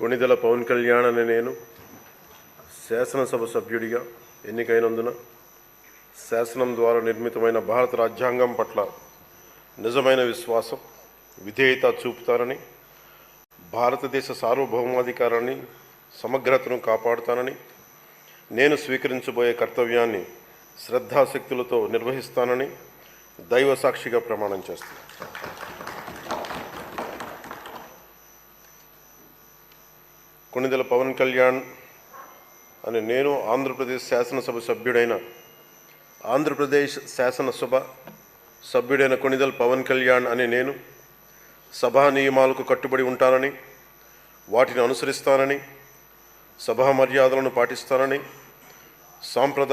కొణిదెల పవన్ కళ్యాణ్ అనే నేను శాసనసభ సభ్యుడిగా ఎన్నికైనందున శాసనం ద్వారా నిర్మితమైన భారత రాజ్యాంగం పట్ల నిజమైన విశ్వాసం, విధేయత చూపుతానని, భారతదేశ సార్వభౌమాధికారాన్ని, సమగ్రతను కాపాడుతానని, నేను స్వీకరించబోయే కర్తవ్యాన్ని శ్రద్ధాశక్తులతో నిర్వహిస్తానని దైవ సాక్షిగా ప్రమాణం చేస్తాను. కొణిదెల పవన్ కళ్యాణ్ అనే నేను ఆంధ్రప్రదేశ్ శాసనసభ సభ్యుడైన కొణిదెల పవన్ కళ్యాణ్ అనే నేను సభా నియమాలకు కట్టుబడి ఉంటానని, వాటిని అనుసరిస్తానని, సభా మర్యాదలను పాటిస్తానని,